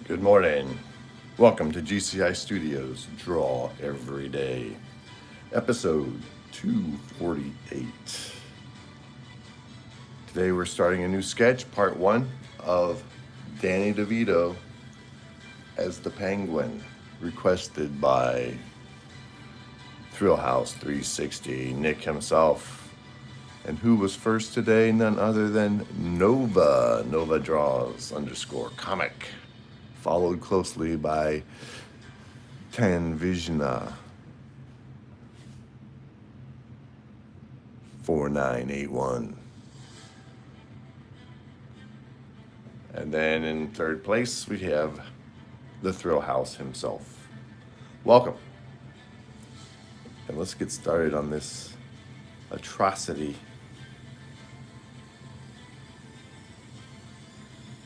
Good morning. Welcome to GCI Studios Draw Every Day, episode 248. Today we're starting a new sketch, part one of Danny Devito as the Penguin, requested by Thrillhouse 360, Nick himself. And who was first today? None other than Nova Draws _ comic, followed closely by Tanvijna 4981. And then in third place, we have the Thrill House himself. Welcome. And let's get started on this atrocity.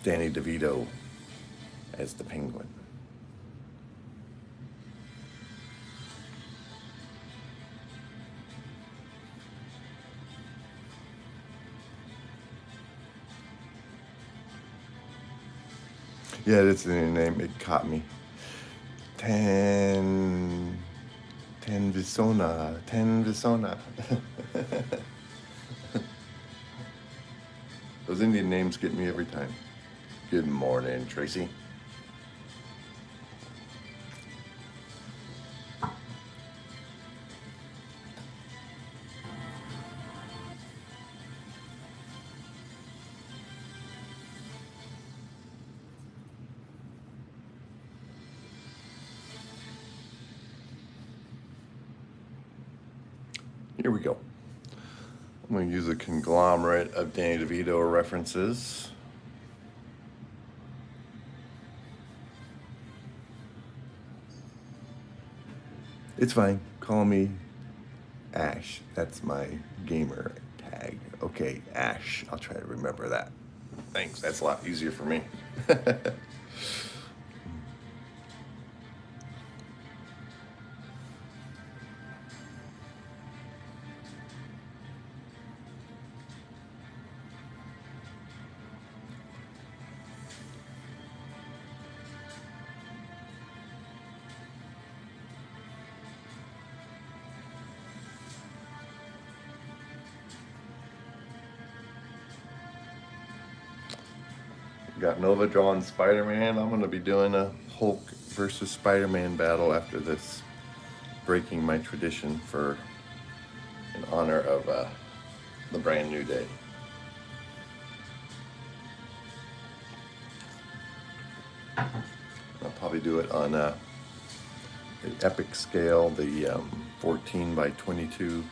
Danny Devito as the Penguin. Yeah, that's the name. It caught me. Tanvisona. Those Indian names get me every time. Good morning, Tracy. Here we go. I'm going to use a conglomerate of Danny DeVito references. It's fine. Call me Ash. That's my gamer tag. Okay, Ash. I'll try to remember that. Thanks. That's a lot easier for me. Got Nova drawing Spider-Man. I'm going to be doing a Hulk versus Spider-Man battle after this, breaking my tradition for in honor of the brand new day. I'll probably do it on the epic scale, the 14 by 22.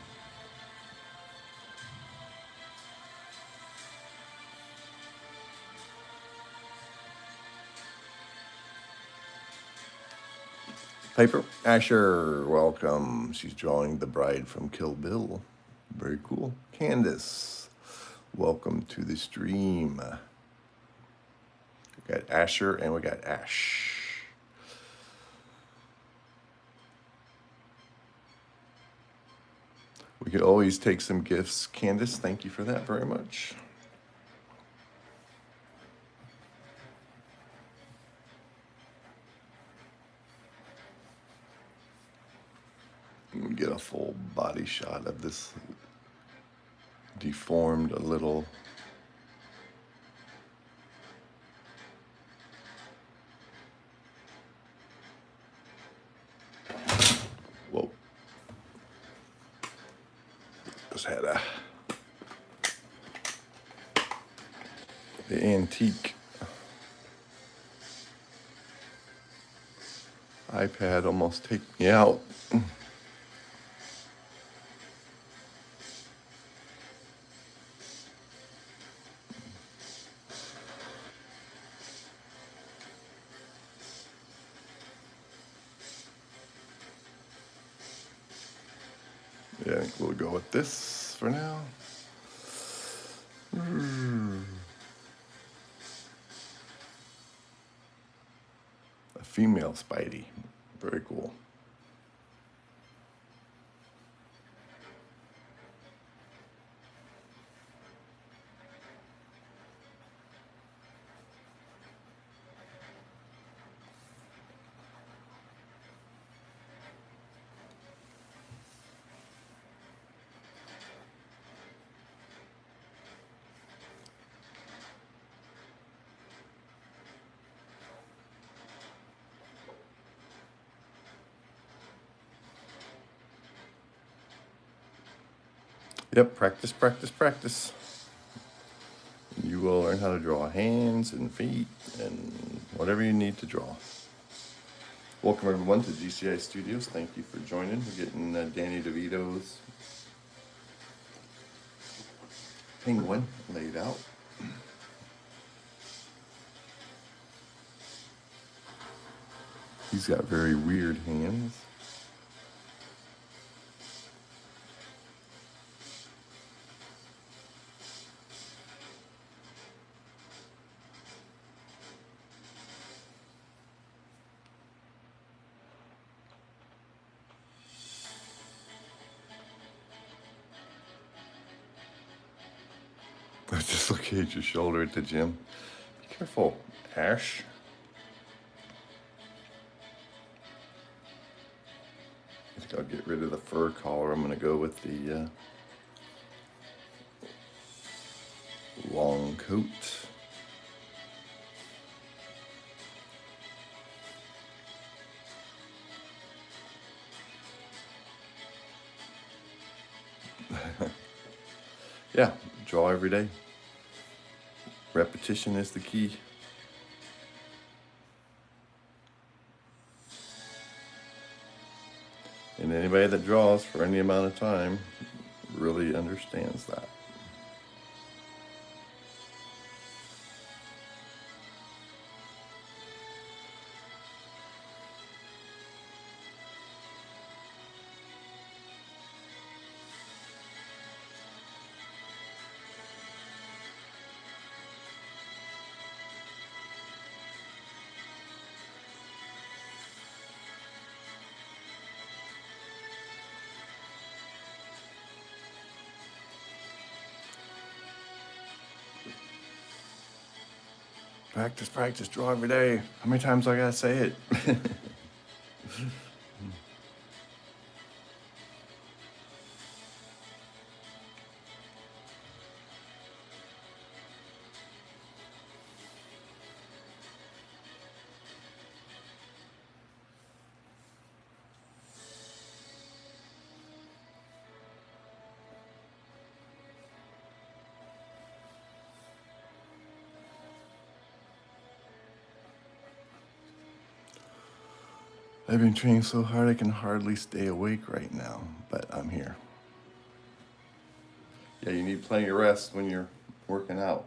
Piper Asher, welcome. She's drawing the bride from Kill Bill. Very cool. Candace, welcome to the stream. We got Asher and we got Ash. We could always take some gifts. Candace, thank you for that very much. Get a full body shot of this deformed a little whoa. Just had the antique iPad almost take me out. Yeah, I think we'll go with this for now. A female Spidey. Very cool. Yep, practice, practice, practice. You will learn how to draw hands and feet and whatever you need to draw. Welcome everyone to GCI Studios. Thank you for joining. We're getting Danny Devito's Penguin laid out. He's got very weird hands. Dislocate your shoulder at the gym. Be careful, Ash. I think I'll get rid of the fur collar. I'm going to go with the long coat. Yeah, draw every day. Repetition is the key. And anybody that draws for any amount of time really understands that. Practice, practice, draw every day. How many times do I gotta say it? I've been training so hard I can hardly stay awake right now, but I'm here. Yeah, you need plenty of rest when you're working out.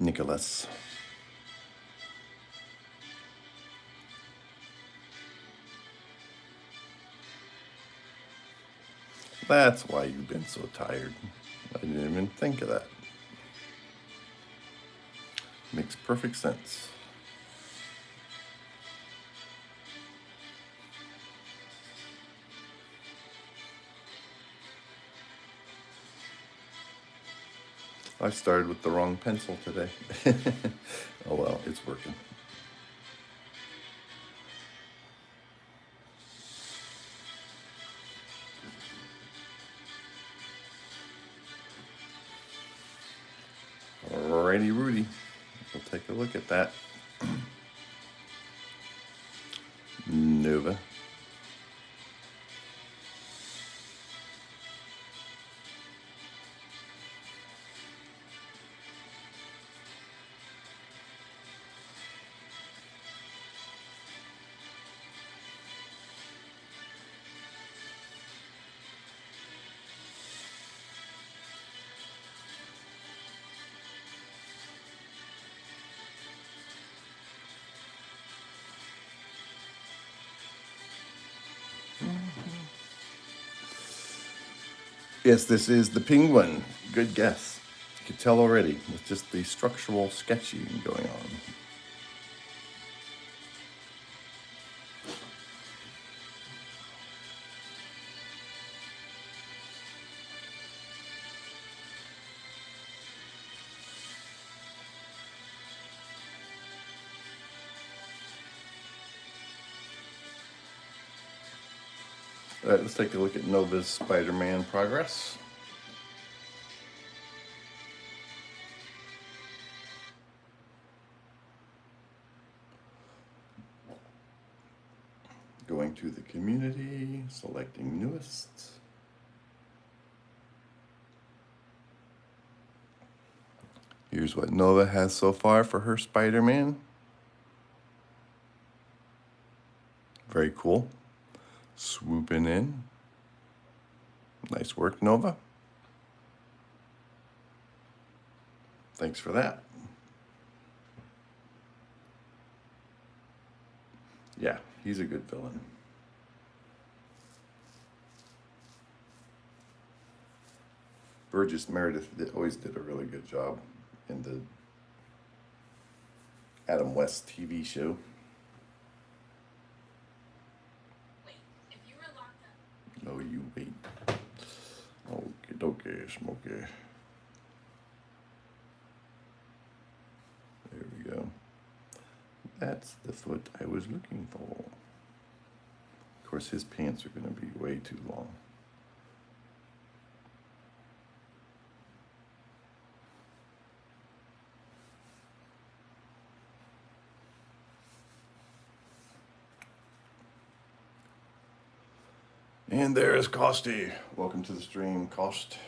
Nicholas. That's why you've been so tired. I didn't even think of that. Makes perfect sense. I started with the wrong pencil today. Oh well, it's working. Alrighty, Rudy. We'll take a look at that. Nova. Yes, this is the Penguin. Good guess. You can tell already with just the structural sketching going on. All right, let's take a look at Nova's Spider-Man progress. going to the community, selecting newest. Here's what Nova has so far for her Spider-Man. Very cool. Swooping in. Nice work, Nova. Thanks for that. Yeah, he's a good villain. Burgess Meredith always did a really good job in the Adam West TV show. Wait, if you were locked up. No, you wait. Okay, Smokey. There we go. That's the foot I was looking for. Of course, his pants are going to be way too long. And there is Costy. Welcome to the stream, Cost.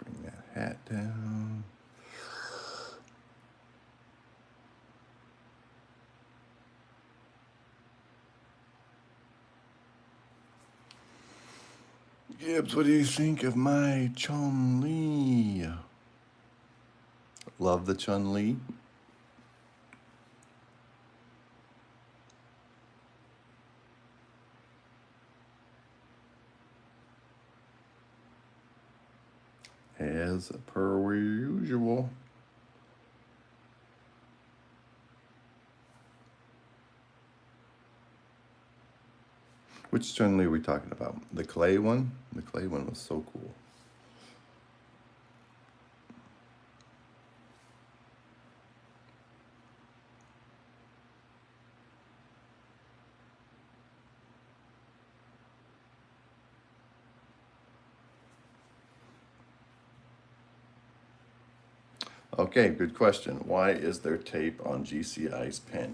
Bring that hat down. Gibbs, what do you think of my Chun-Li? Love the Chun-Li. As per usual. Which Chun-Li are we talking about? The clay one? The clay one was so cool. Okay, good question. Why is there tape on GCI's pen?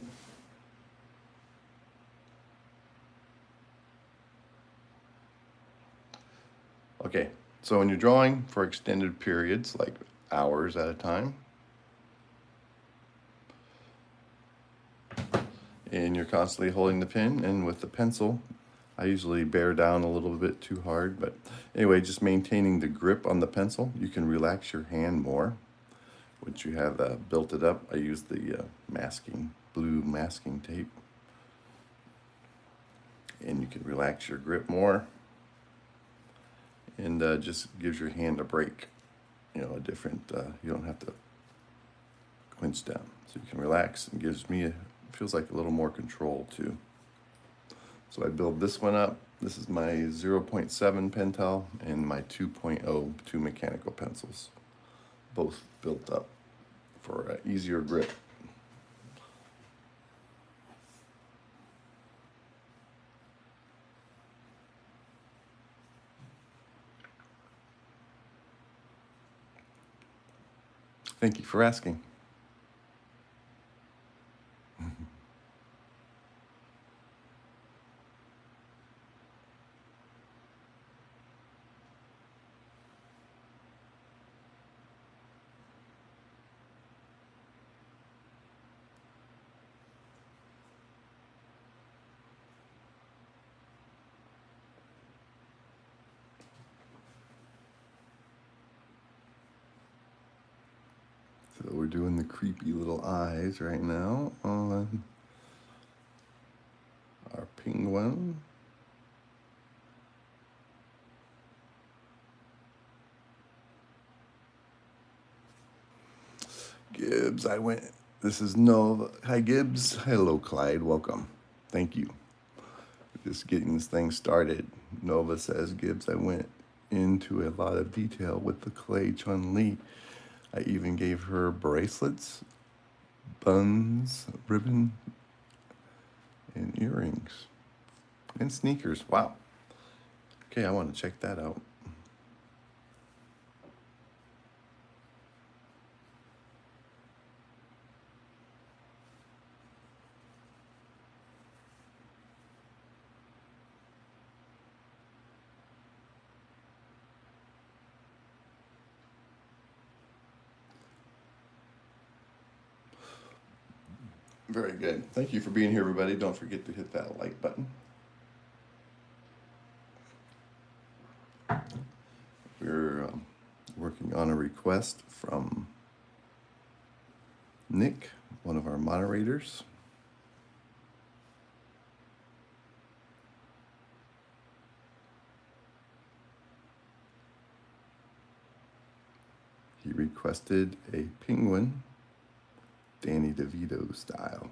Okay, so when you're drawing for extended periods, like hours at a time, and you're constantly holding the pen, and with the pencil, I usually bear down a little bit too hard, but anyway, just maintaining the grip on the pencil, you can relax your hand more. Once you have built it up, I use the blue masking tape, and you can relax your grip more, and just gives your hand a break, you know, a different, you don't have to clench down, so you can relax, and gives me, feels like a little more control too. So I build this one up. This is my 0.7 Pentel and my 2.0 two mechanical pencils, both built up for easier grip. Thank you for asking. So we're doing the creepy little eyes right now on our penguin. Gibbs, I went. This is Nova. Hi, Gibbs. Hello, Clyde. Welcome. Thank you. Just getting this thing started. Nova says, Gibbs, I went into a lot of detail with the clay Chun-Li. I even gave her bracelets, buns, ribbon, and earrings, and sneakers. Wow. Okay, I want to check that out. Very good. Thank you for being here, everybody. Don't forget to hit that like button. We're working on a request from Nick, one of our moderators. He requested a Penguin, Danny Devito style.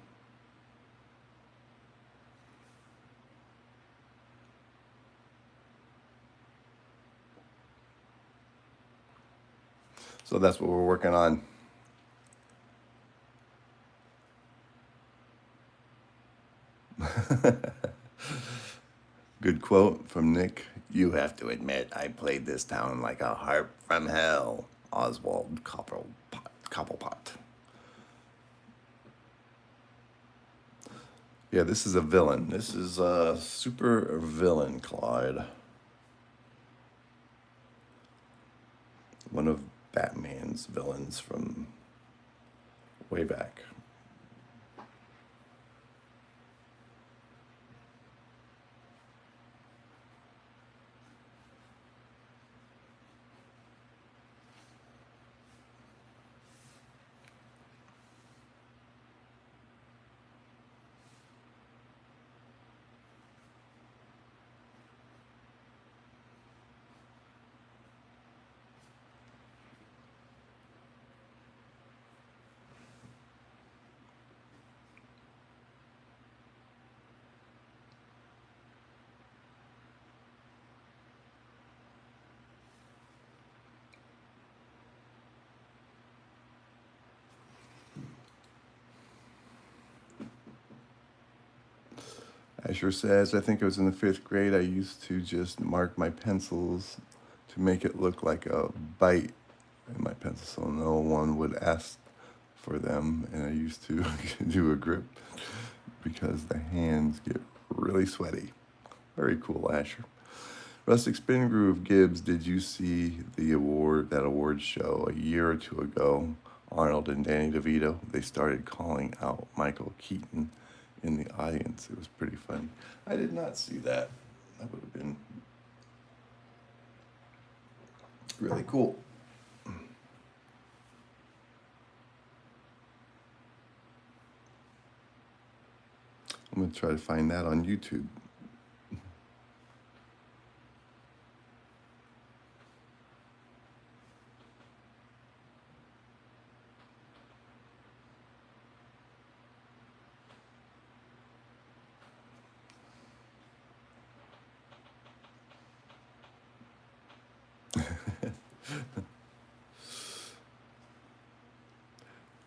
So that's what we're working on. Good quote from Nick. You have to admit, I played this down like a harp from hell. Oswald Cobblepot. Yeah, this is a villain. This is a super villain, Clyde. One of Batman's villains from way back. Asher says, I think I was in the 5th grade. I used to just mark my pencils to make it look like a bite in my pencil so no one would ask for them. And I used to do a grip because the hands get really sweaty. Very cool, Asher. Rustic Spin Groove Gibbs, did you see that award show a year or two ago? Arnold and Danny DeVito, they started calling out Michael Keaton in the audience. It was pretty funny. I did not see that. That would have been really cool. I'm going to try to find that on YouTube.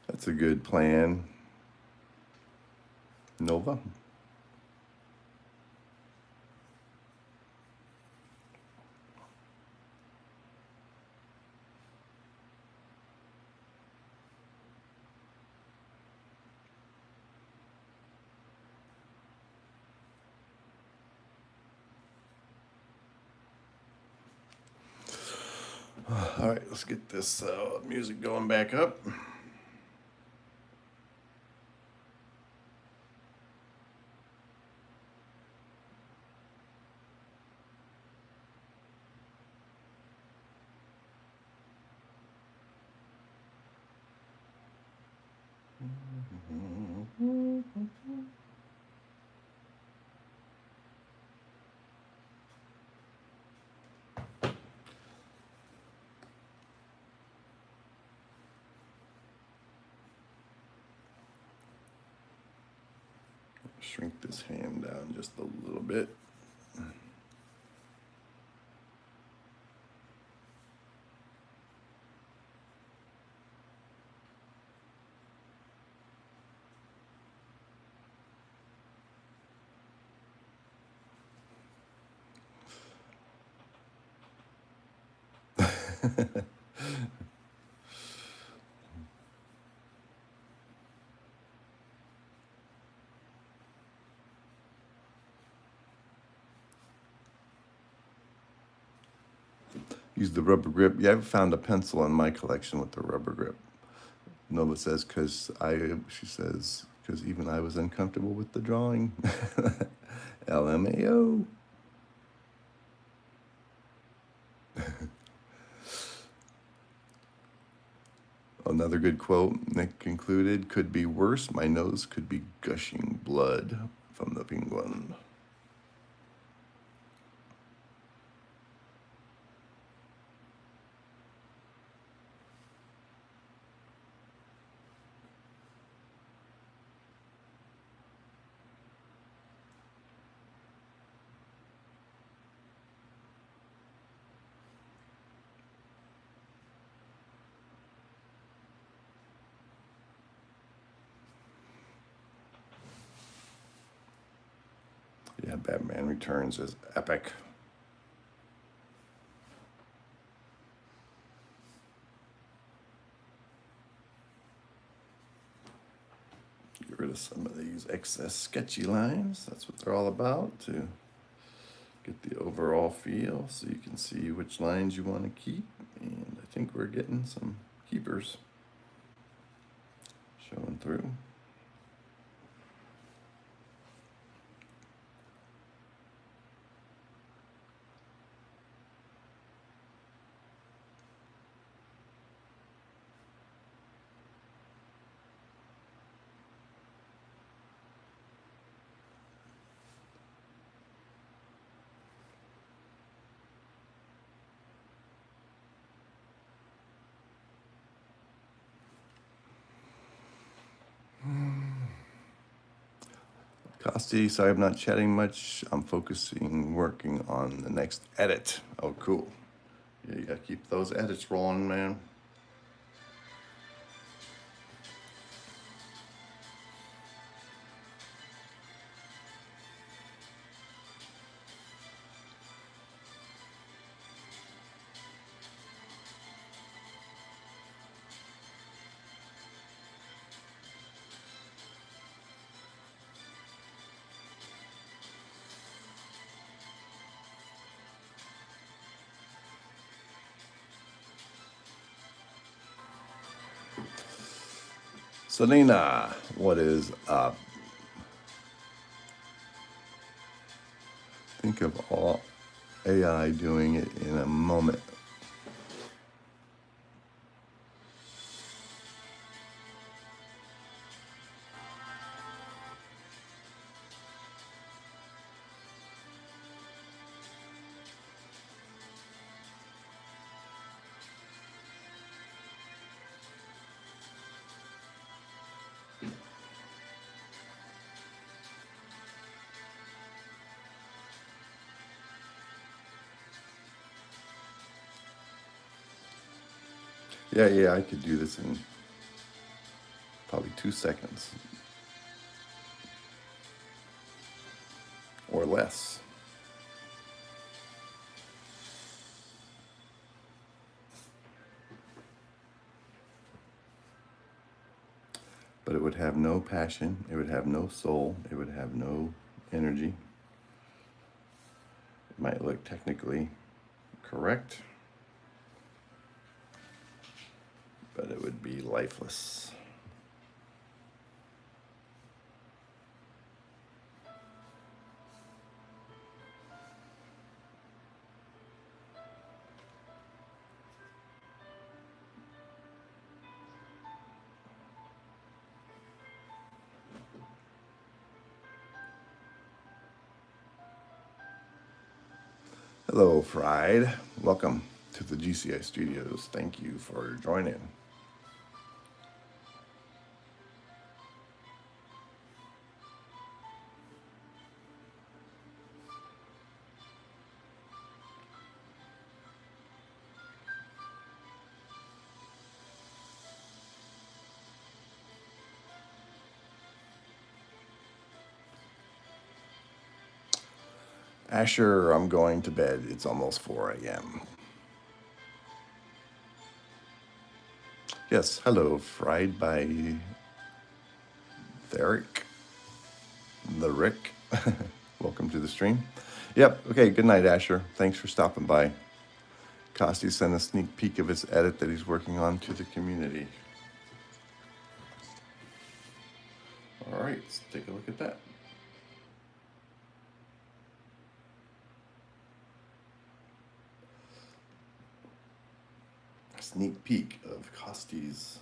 That's a good plan. Nova? All right, let's get this music going back up. Shrink this hand down just a little bit. Use the rubber grip. Yeah, I've found a pencil in my collection with the rubber grip. Nova says, she says, because even I was uncomfortable with the drawing. LMAO. Another good quote Nick concluded, could be worse. My nose could be gushing blood from the penguin. Yeah, Batman Returns is epic. Get rid of some of these excess sketchy lines. That's what they're all about, to get the overall feel so you can see which lines you want to keep. And I think we're getting some keepers showing through. Costi, sorry I'm not chatting much. I'm working on the next edit. Oh, cool. Yeah, you gotta keep those edits rolling, man. Selena, what is up? Think of all AI doing it in a moment. Yeah, I could do this in probably 2 seconds or less. But it would have no passion, it would have no soul, it would have no energy. It might look technically correct, but it would be lifeless. Hello, Fried. Welcome to the GCI Studios. Thank you for joining. Asher, I'm going to bed. It's almost 4 a.m. Yes, hello, fried by Therick, the Rick. Welcome to the stream. Yep, okay, good night, Asher. Thanks for stopping by. Costi sent a sneak peek of his edit that he's working on to the community. All right, let's take a look at that. A sneak peek of Costi's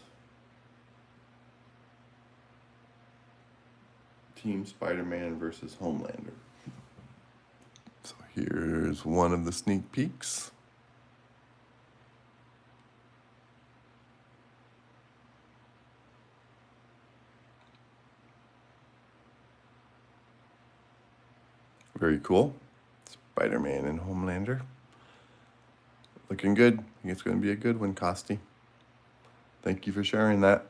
Team Spider-Man versus Homelander. So here's one of the sneak peeks. Very cool. Spider-Man and Homelander. Looking good. I think it's going to be a good one, Costi. Thank you for sharing that.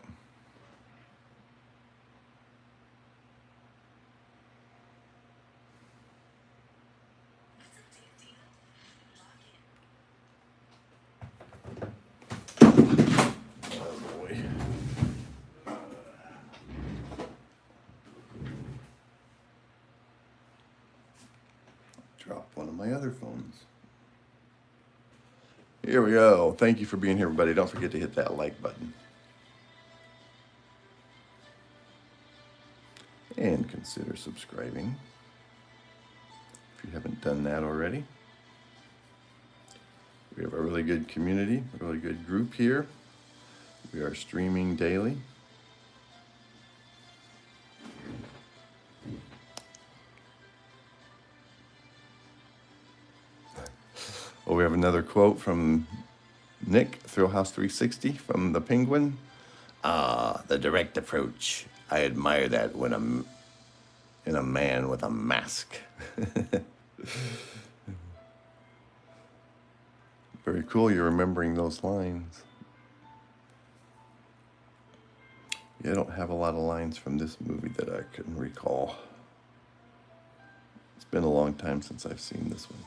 Oh boy. Drop one of my other phones. Here we go. Thank you for being here, everybody. Don't forget to hit that like button. And consider subscribing if you haven't done that already. We have a really good community, a really good group here. We are streaming daily. Oh, we have another quote from Nick, Thrillhouse360 from the Penguin. The direct approach. I admire that when I'm in a man with a mask. Very cool, you're remembering those lines. Yeah, I don't have a lot of lines from this movie that I can recall. It's been a long time since I've seen this one.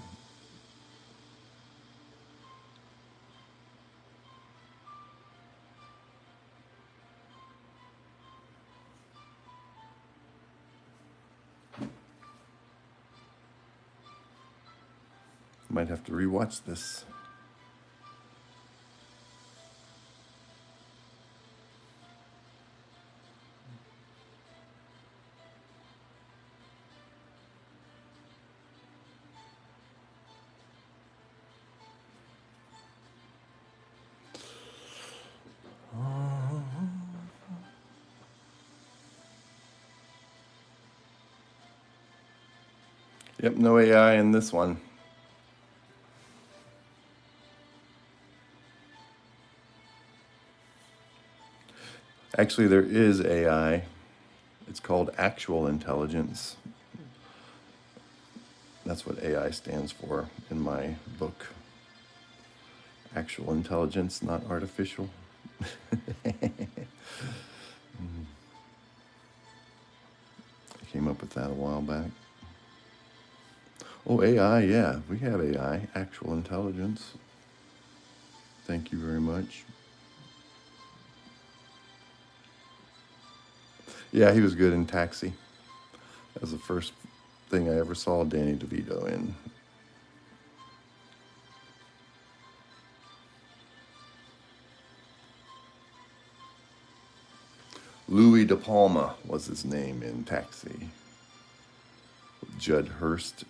Might have to rewatch this. Yep, no AI in this one. Actually, there is AI. It's called actual intelligence. That's what AI stands for in my book. Actual intelligence, not artificial. I came up with that a while back. Oh, AI, yeah, we have AI, actual intelligence. Thank you very much. Yeah, he was good in Taxi. That was the first thing I ever saw Danny Devito in. Louis De Palma was his name in Taxi. Judd Hurst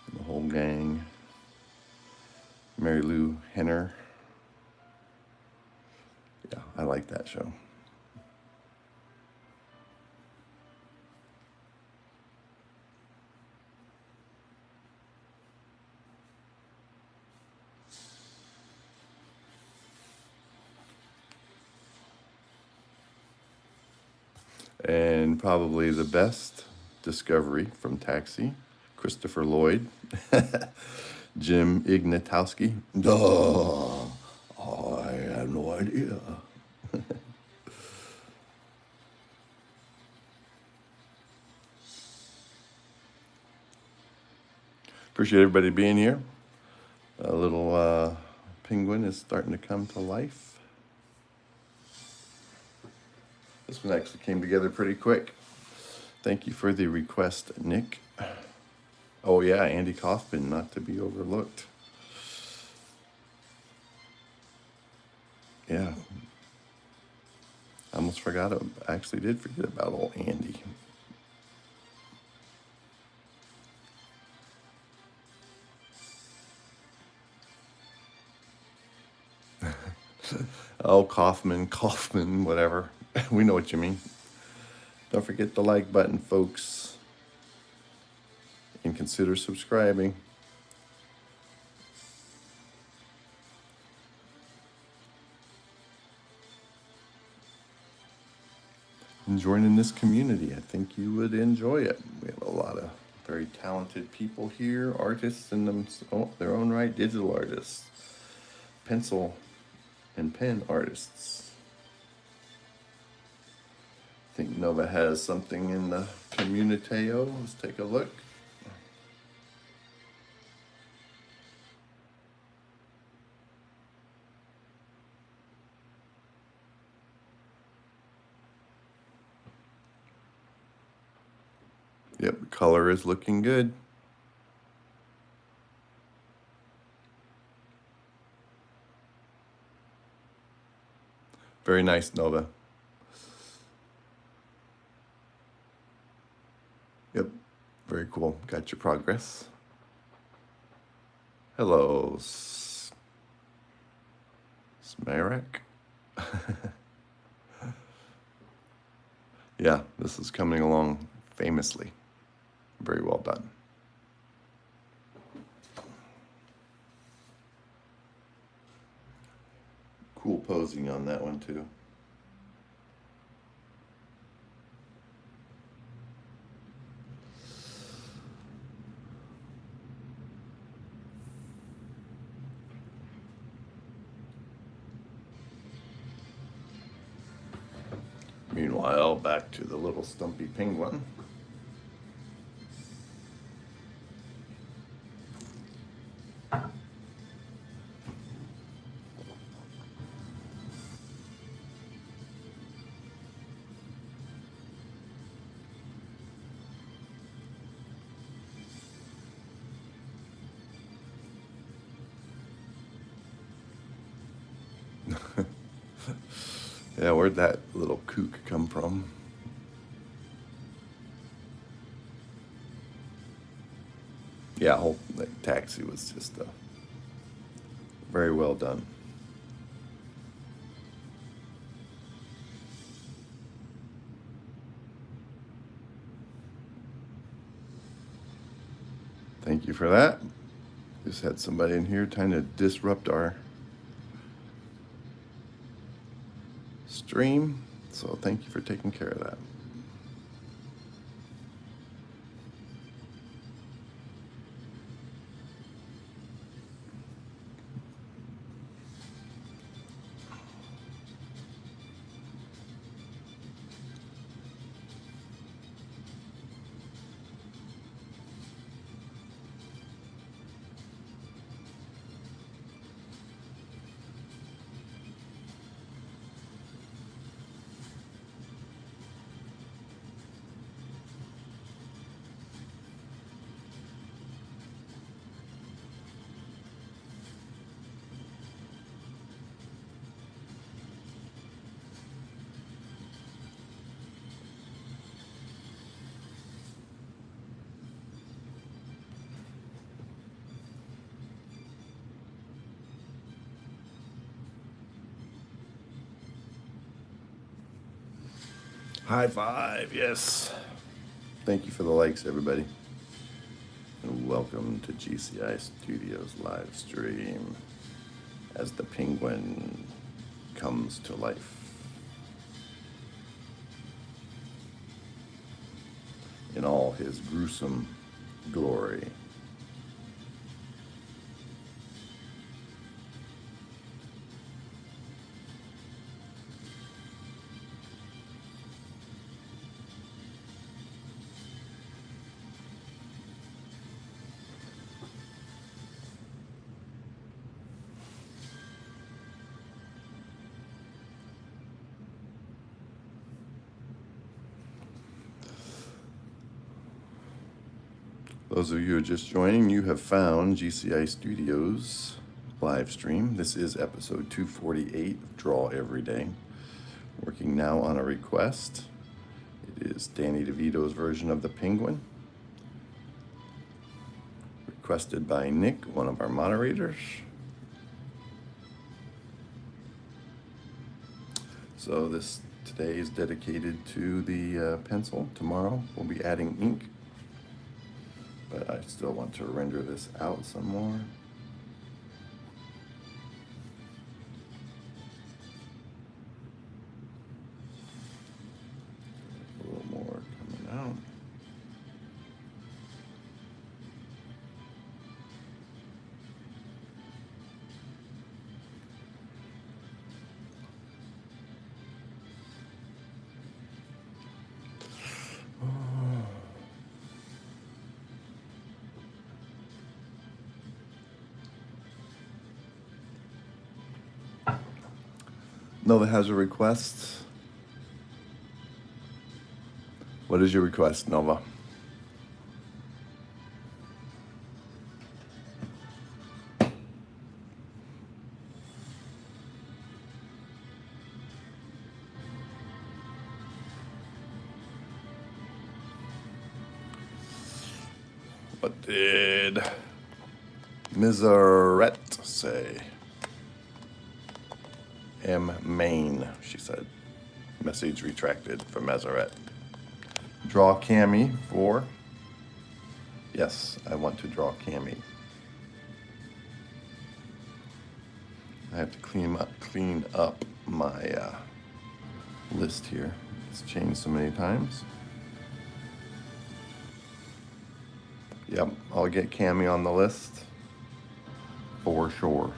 and the whole gang. Mary Lou Henner. Yeah, I like that show. And probably the best discovery from Taxi, Christopher Lloyd, Jim Ignatowski. Duh, I had no idea. Appreciate everybody being here. A little penguin is starting to come to life. This one actually came together pretty quick. Thank you for the request, Nick. Oh yeah, Andy Kaufman, not to be overlooked. Yeah, I almost forgot. I actually did forget about old Andy. Oh, Kaufman, whatever. We know what you mean. Don't forget the like button, folks, and consider subscribing. And joining this community, I think you would enjoy it. We have a lot of very talented people here, artists in their own right, digital artists, pencil and pen artists. I think Nova has something in the Communiteo. Let's take a look. Yep, color is looking good. Very nice, Nova. Yep, very cool. Got your progress. Hello, Smarak. Yeah, this is coming along famously. Very well done. Cool posing on that one too. Meanwhile, back to the little stumpy penguin. Yeah, where'd that little kook come from? Yeah, whole taxi was just very well done. Thank you for that. Just had somebody in here trying to disrupt our stream, so thank you for taking care of that. High five, yes. Thank you for the likes, everybody. And welcome to GCI Studios live stream as the penguin comes to life in all his gruesome glory. Those of you who are just joining, you have found GCI Studios live stream. This is episode 248 of Draw Every Day. Working now on a request. It is Danny Devito's version of the Penguin. Requested by Nick, one of our moderators. So this today is dedicated to the pencil. Tomorrow we'll be adding ink. But I still want to render this out some more. A little more coming out. Nova has a request. What is your request, Nova? What did Miseret say? M. Main, she said. Message retracted from Meseret. Draw Cami for. Yes, I want to draw Cami. I have to clean up my list here. It's changed so many times. Yep, I'll get Cami on the list for sure.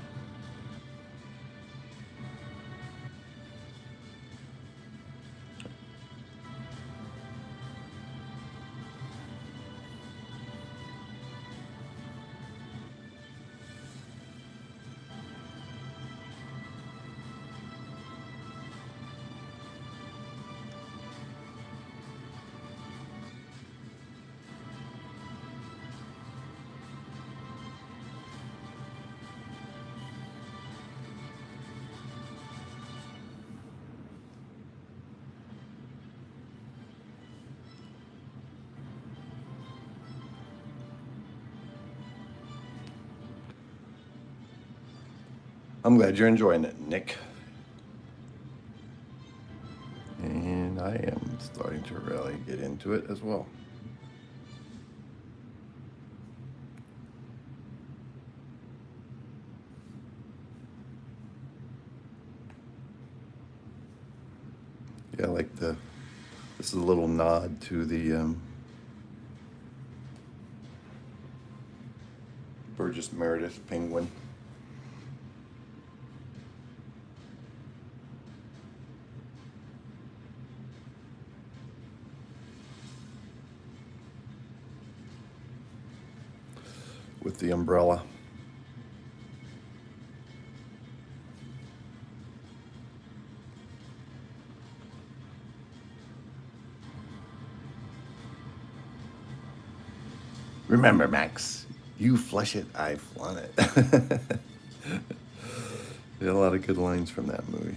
I'm glad you're enjoying it, Nick. And I am starting to really get into it as well. Yeah, like this is a little nod to the Burgess Meredith Penguin. With the umbrella. Remember, Max, you flush it, I flaunt it. There are a lot of good lines from that movie.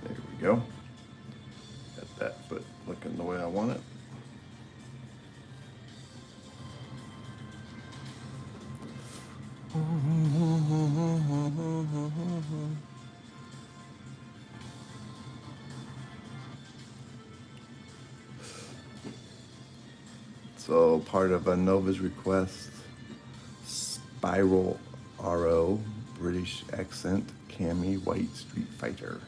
There we go. Got that foot looking the way I want it. So part of Nova's request, Spiral RO, British accent, Cami White Street Fighter.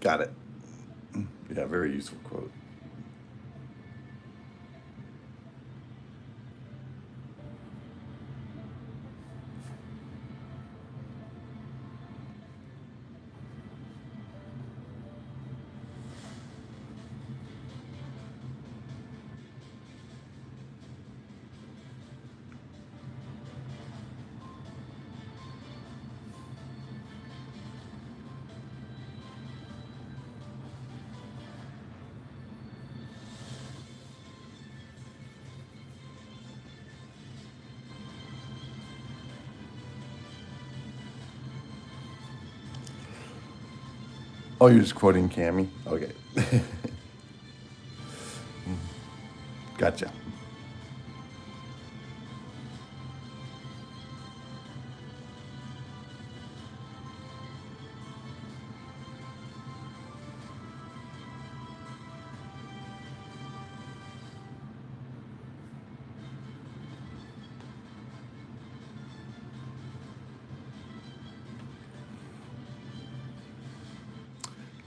Got it. Yeah, very useful quote. Oh, you're just quoting Cammy? Okay. Gotcha.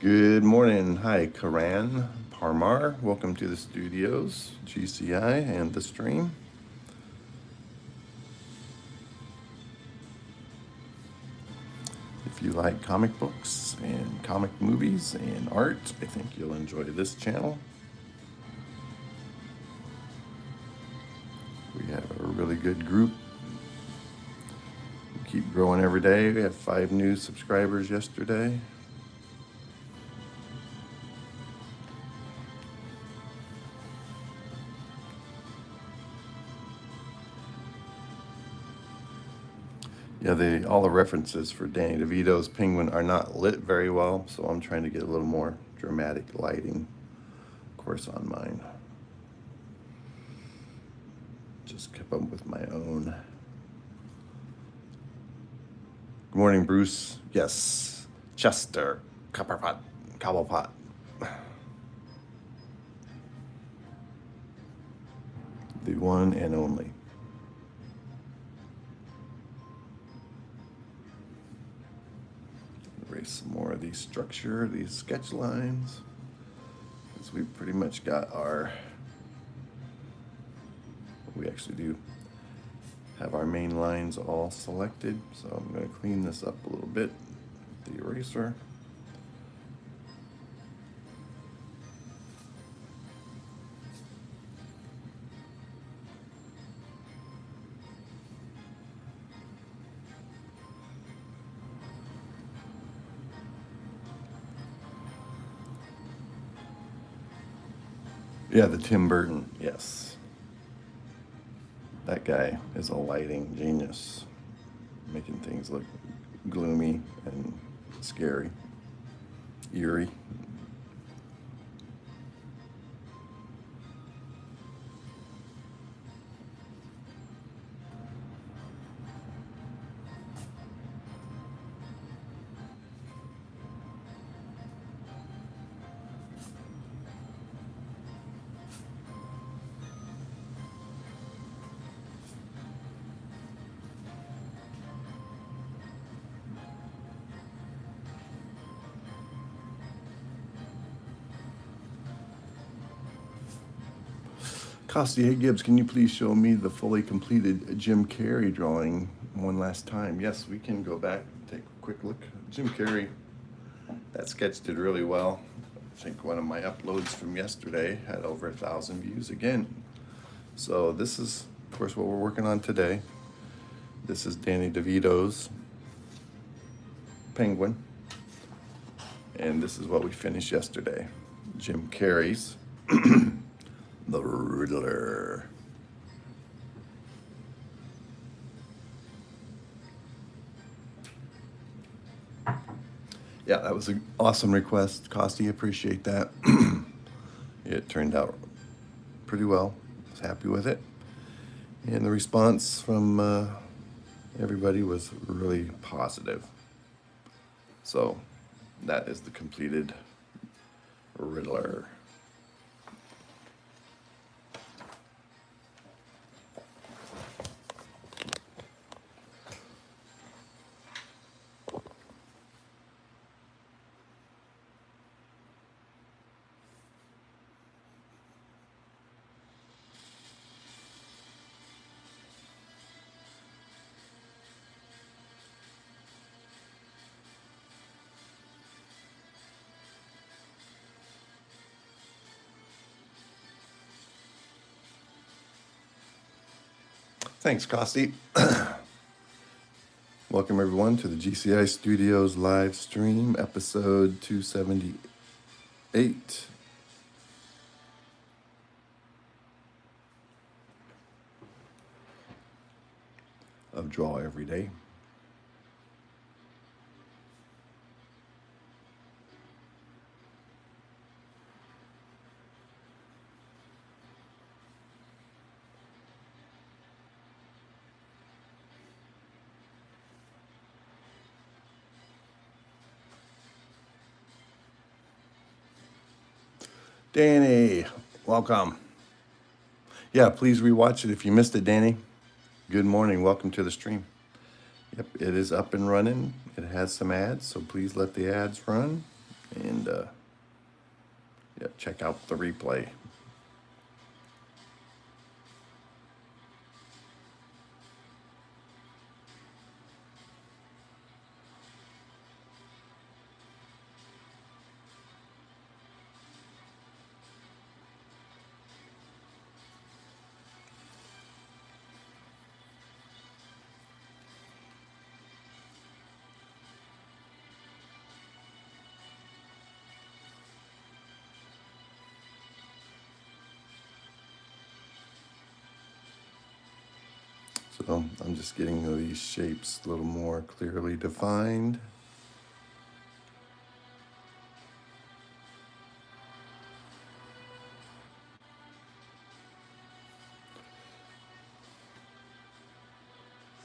Good morning. Hi, Karan Parmar. Welcome to the studios, GCI, and the stream. If you like comic books and comic movies and art, I think you'll enjoy this channel. We have a really good group. We keep growing every day. We have 5 new subscribers yesterday. Yeah, all the references for Danny DeVito's Penguin are not lit very well, so I'm trying to get a little more dramatic lighting, of course, on mine. Just kept up with my own. Good morning, Bruce. Yes, Chester, Copperpot, Cobblepot. The one and only. Erase some more of these these sketch lines, because we pretty much got we actually do have our main lines all selected. So I'm going to clean this up a little bit with the eraser. Yeah, the Tim Burton, yes. That guy is a lighting genius, making things look gloomy and scary, eerie. Costier Gibbs, can you please show me the fully completed Jim Carrey drawing one last time? Yes, we can go back and take a quick look. Jim Carrey, that sketch did really well. I think one of my uploads from yesterday had over 1,000 views again. So this is, of course, what we're working on today. This is Danny DeVito's Penguin. And this is what we finished yesterday. Jim Carrey's The Riddler. Yeah, that was an awesome request, Costi. Appreciate that. It turned out pretty well. I was happy with it. And the response from everybody was really positive. So that is the completed Riddler. Thanks, Costi. Welcome, everyone, to the GCI Studios live stream, episode 278 of Draw Every Day. Danny, welcome. Yeah, please rewatch it if you missed it, Danny. Good morning. Welcome to the stream. Yep, it is up and running. It has some ads, so please let the ads run. And yeah, check out the replay. So I'm just getting these shapes a little more clearly defined.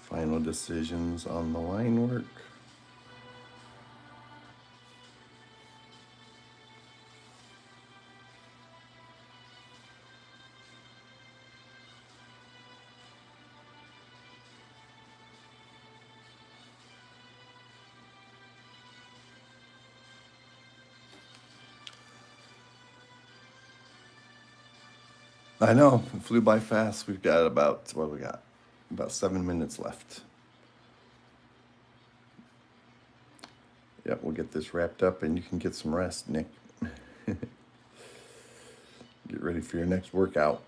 Final decisions on the line work. I know, it flew by fast. We've got about, what we got? About 7 minutes left. Yep, we'll get this wrapped up and you can get some rest, Nick. Get ready for your next workout.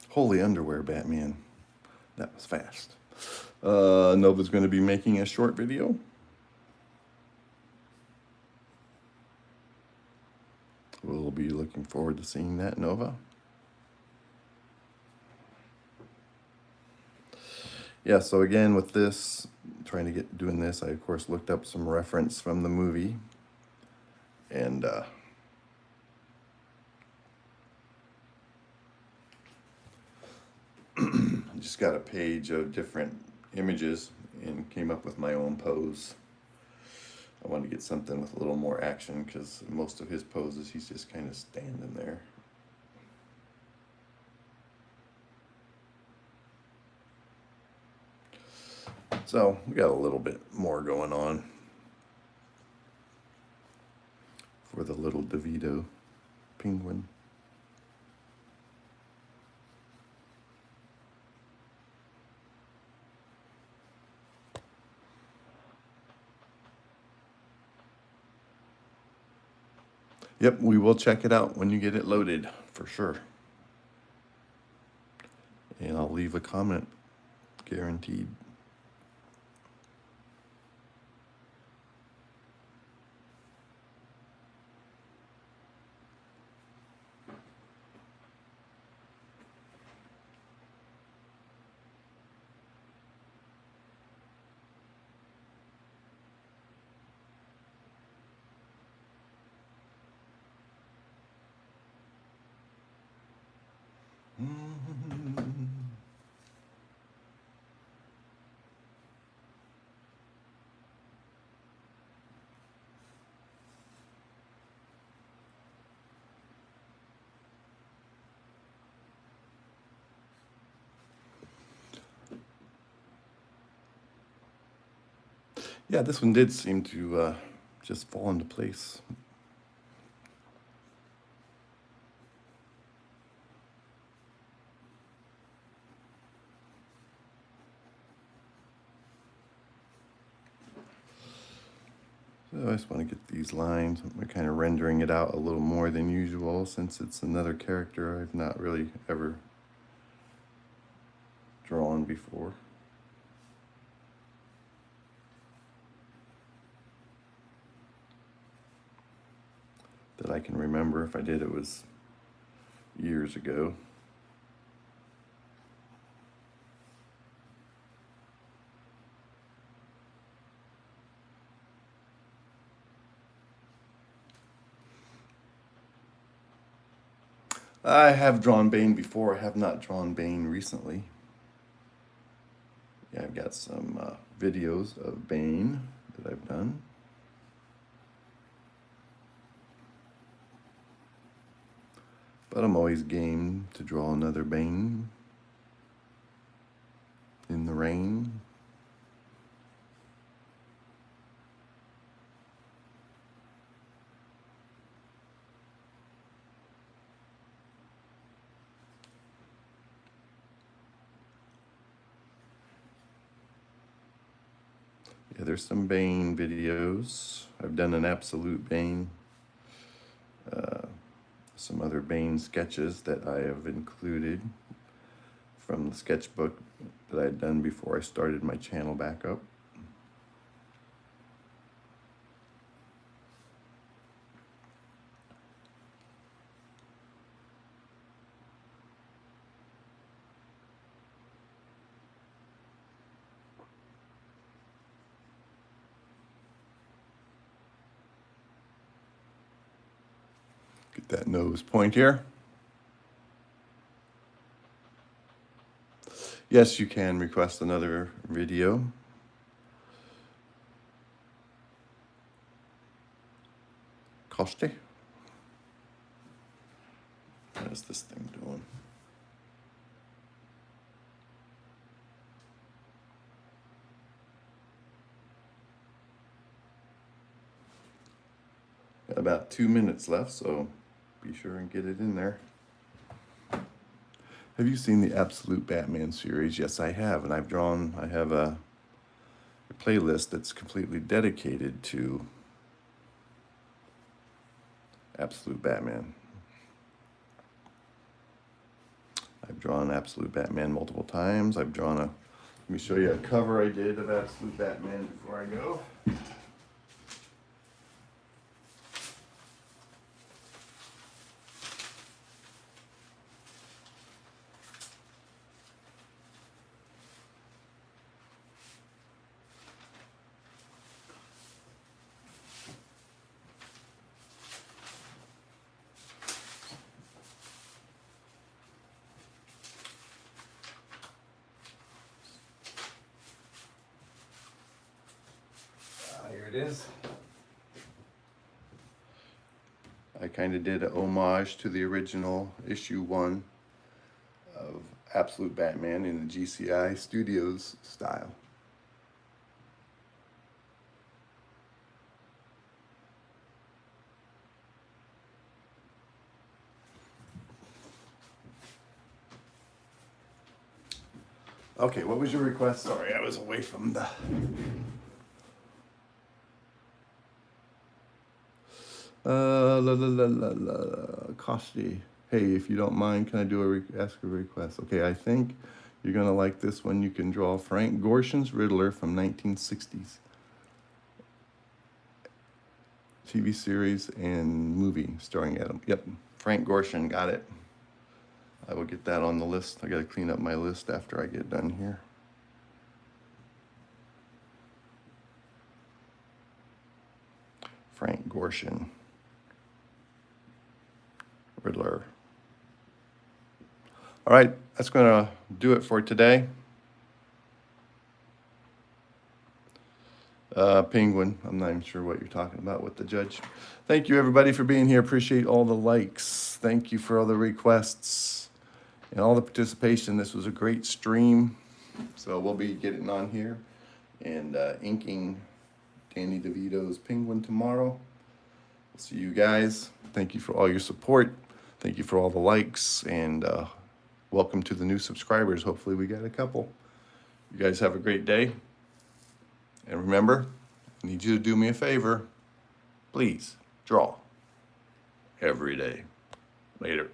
Holy underwear, Batman. That was fast. Nova's going to be making a short video. We'll be looking forward to seeing that, Nova. Yeah, so again, with this, doing this, I of course looked up some reference from the movie. And just got a page of different images and came up with my own pose. I wanted to get something with a little more action because most of his poses, he's just kind of standing there. So we got a little bit more going on for the little Devito penguin. Yep, we will check it out when you get it loaded, for sure. And I'll leave a comment, guaranteed. Yeah, this one did seem to just fall into place. So I just want to get these lines. I'm kind of rendering it out a little more than usual since it's another character I've not really ever drawn before. That I can remember. If I did, it was years ago. I have drawn Bane before. I have not drawn Bane recently. Yeah, I've got some videos of Bane that I've done. But I'm always game to draw another Bane in the rain. Yeah, there's some Bane videos. I've done an absolute Bane. Some other Bane sketches that I have included from the sketchbook that I had done before I started my channel back up. Get that nose point here. Yes, you can request another video. Koste. What is this thing doing? Got about 2 minutes left, so be sure and get it in there. Have you seen the Absolute Batman series? Yes, I have, and I have a playlist that's completely dedicated to Absolute Batman. I've drawn Absolute Batman multiple times. Let me show you a cover I did of Absolute Batman before I go. Here it is. I kind of did a homage to the original issue 1 of Absolute Batman in the GCI Studios style. Okay, what was your request? Sorry, I was away from the... Kosti. Hey, if you don't mind, can I do ask a request? Okay, I think you're gonna like this one. You can draw Frank Gorshin's Riddler from 1960s. TV series and movie starring Adam. Yep, Frank Gorshin, got it. I will get that on the list. I gotta clean up my list after I get done here. Frank Gorshin. Riddler. All right, that's going to do it for today. Penguin, I'm not even sure what you're talking about with the judge. Thank you, everybody, for being here. Appreciate all the likes. Thank you for all the requests and all the participation. This was a great stream. So we'll be getting on here and inking Danny DeVito's Penguin tomorrow. We'll see you guys. Thank you for all your support. Thank you for all the likes, and welcome to the new subscribers. Hopefully we got a couple. You guys have a great day. And remember, I need you to do me a favor. Please draw every day. Later.